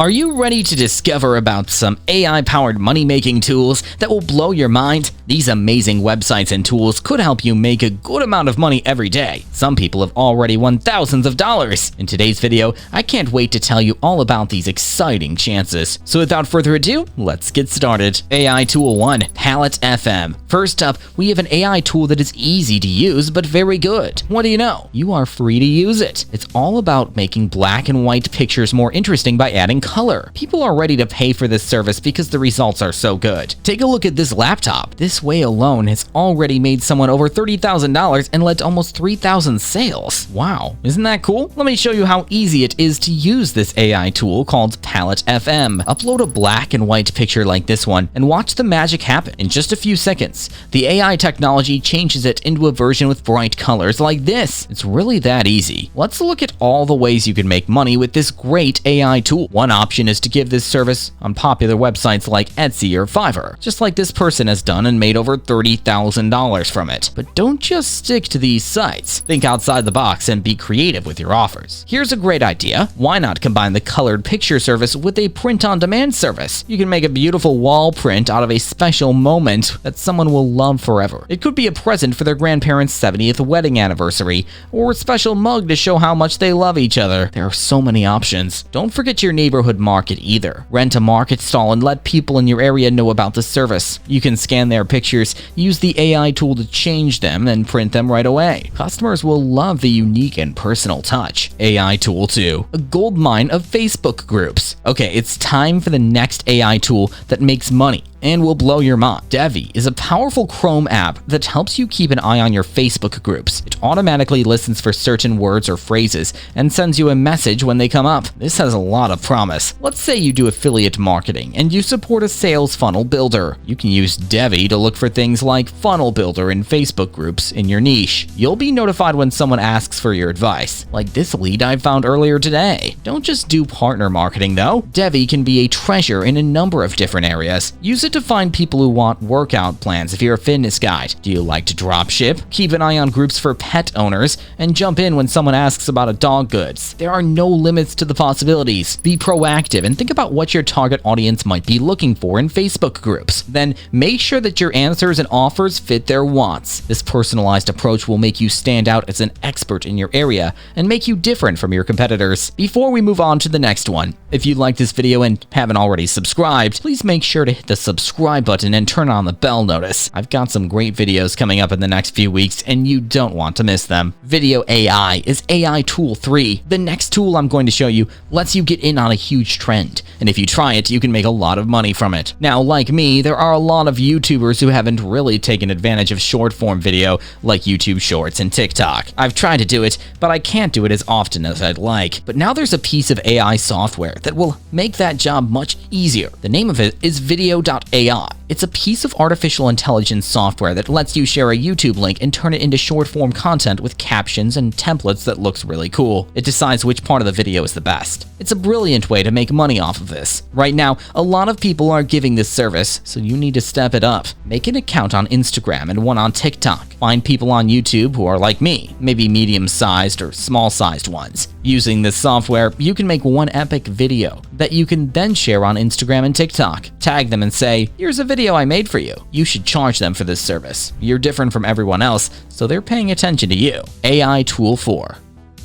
Are you ready to discover about some AI-powered money-making tools that will blow your mind? These amazing websites and tools could help you make a good amount of money every day. Some people have already won thousands of dollars. In today's video, I can't wait to tell you all about these exciting chances. So without further ado, let's get started. AI Tool 1, Palette FM. First up, we have an AI tool that is easy to use but very good. What do you know? You are free to use it. It's all about making black and white pictures more interesting by adding color. People are ready to pay for this service because the results are so good. Take a look at this laptop. This way alone has already made someone over $30,000 and led to almost 3,000 sales. Wow, isn't that cool? Let me show you how easy it is to use this AI tool called Palette FM. Upload a black and white picture like this one and watch the magic happen. In just a few seconds, the AI technology changes it into a version with bright colors like this. It's really that easy. Let's look at all the ways you can make money with this great AI tool. One option is to give this service on popular websites like Etsy or Fiverr, just like this person has done and made over $30,000 from it. But don't just stick to these sites. Think outside the box and be creative with your offers. Here's a great idea. Why not combine the colored picture service with a print-on-demand service? You can make a beautiful wall print out of a special moment that someone will love forever. It could be a present for their grandparents' 70th wedding anniversary, or a special mug to show how much they love each other. There are so many options. Don't forget your neighborhood market either. Rent a market stall and let people in your area know about the service. You can scan their pictures, use the AI tool to change them, and print them right away. Customers will love the unique and personal touch. AI Tool 2, a goldmine of Facebook groups. Okay, it's time for the next AI tool that makes money and will blow your mind. Devi is a powerful Chrome app that helps you keep an eye on your Facebook groups. It automatically listens for certain words or phrases and sends you a message when they come up. This has a lot of promise. Let's say you do affiliate marketing and you support a sales funnel builder. You can use Devi to look for things like funnel builder in Facebook groups in your niche. You'll be notified when someone asks for your advice, like this lead I found earlier today. Don't just do partner marketing though. Devi can be a treasure in a number of different areas. Use it to find people who want workout plans if you're a fitness guide. Do you like to drop ship? Keep an eye on groups for pet owners and jump in when someone asks about a dog goods. There are no limits to the possibilities. Be proactive and think about what your target audience might be looking for in Facebook groups. Then make sure that your answers and offers fit their wants. This personalized approach will make you stand out as an expert in your area and make you different from your competitors. Before we move on to the next one, if you like this video and haven't already subscribed, please make sure to hit the subscribe button and turn on the bell notice. I've got some great videos coming up in the next few weeks and you don't want to miss them. Video AI is AI Tool 3. The next tool I'm going to show you lets you get in on a huge trend, and if you try it, you can make a lot of money from it. Now, like me, there are a lot of YouTubers who haven't really taken advantage of short-form video like YouTube Shorts and TikTok. I've tried to do it, but I can't do it as often as I'd like. But now there's a piece of AI software that will make that job much easier. The name of it is Video.ai. It's a piece of artificial intelligence software that lets you share a YouTube link and turn it into short-form content with captions and templates that looks really cool. It decides which part of the video is the best. It's a brilliant way to make money off of this. Right now, a lot of people are giving this service, so you need to step it up. Make an account on Instagram and one on TikTok. Find people on YouTube who are like me, maybe medium-sized or small-sized ones. Using this software, you can make one epic video that you can then share on Instagram and TikTok. Tag them and say, "Here's a video I made for you." You should charge them for this service. You're different from everyone else, so they're paying attention to you. AI Tool 4,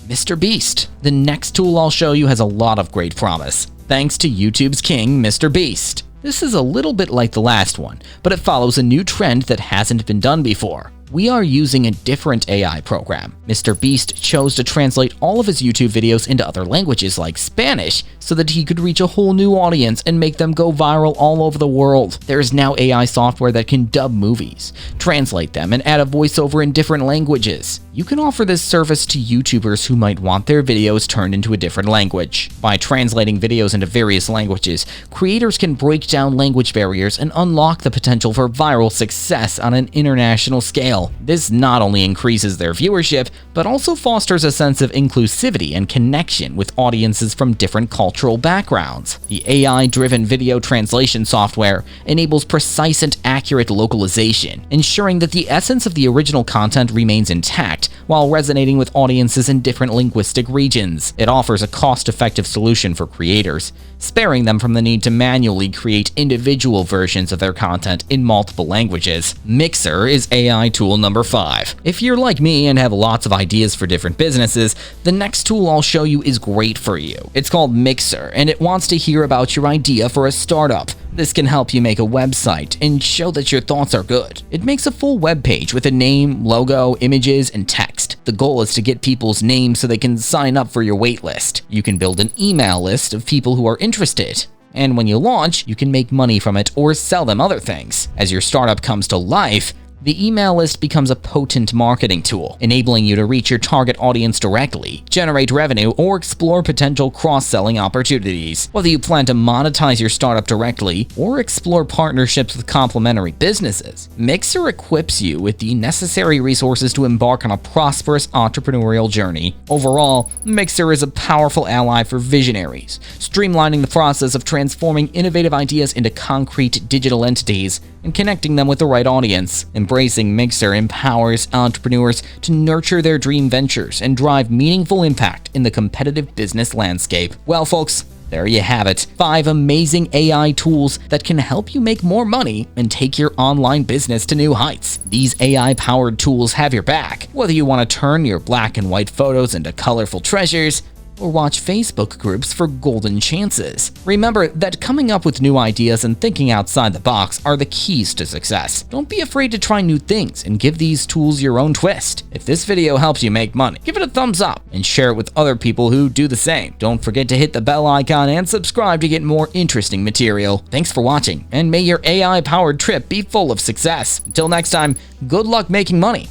Mr. Beast. The next tool I'll show you has a lot of great promise, thanks to YouTube's king, Mr. Beast. This is a little bit like the last one, but it follows a new trend that hasn't been done before. We are using a different AI program. Mr. Beast chose to translate all of his YouTube videos into other languages like Spanish so that he could reach a whole new audience and make them go viral all over the world. There is now AI software that can dub movies, translate them, and add a voiceover in different languages. You can offer this service to YouTubers who might want their videos turned into a different language. By translating videos into various languages, creators can break down language barriers and unlock the potential for viral success on an international scale. well. This not only increases their viewership, but also fosters a sense of inclusivity and connection with audiences from different cultural backgrounds. The AI-driven video translation software enables precise and accurate localization, ensuring that the essence of the original content remains intact while resonating with audiences in different linguistic regions. It offers a cost-effective solution for creators, sparing them from the need to manually create individual versions of their content in multiple languages. Mixer is AI tool number 5. If you're like me and have lots of ideas for different businesses, the next tool I'll show you is great for you. It's called Mixer, and it wants to hear about your idea for a startup. This can help you make a website and show that your thoughts are good. It makes a full web page with a name, logo, images, and text. The goal is to get people's names so they can sign up for your waitlist. You can build an email list of people who are interested. And when you launch, you can make money from it or sell them other things. As your startup comes to life, the email list becomes a potent marketing tool, enabling you to reach your target audience directly, generate revenue, or explore potential cross-selling opportunities. Whether you plan to monetize your startup directly or explore partnerships with complementary businesses, Mixer equips you with the necessary resources to embark on a prosperous entrepreneurial journey. Overall, Mixer is a powerful ally for visionaries, streamlining the process of transforming innovative ideas into concrete digital entities and connecting them with the right audience. Embracing Mixer empowers entrepreneurs to nurture their dream ventures and drive meaningful impact in the competitive business landscape. Well, folks, there you have it. 5 amazing AI tools that can help you make more money and take your online business to new heights. These AI-powered tools have your back, whether you want to turn your black and white photos into colorful treasures or watch Facebook groups for golden chances. Remember that coming up with new ideas and thinking outside the box are the keys to success. Don't be afraid to try new things and give these tools your own twist. If this video helps you make money, give it a thumbs up and share it with other people who do the same. Don't forget to hit the bell icon and subscribe to get more interesting material. Thanks for watching, and may your AI-powered trip be full of success. Until next time, good luck making money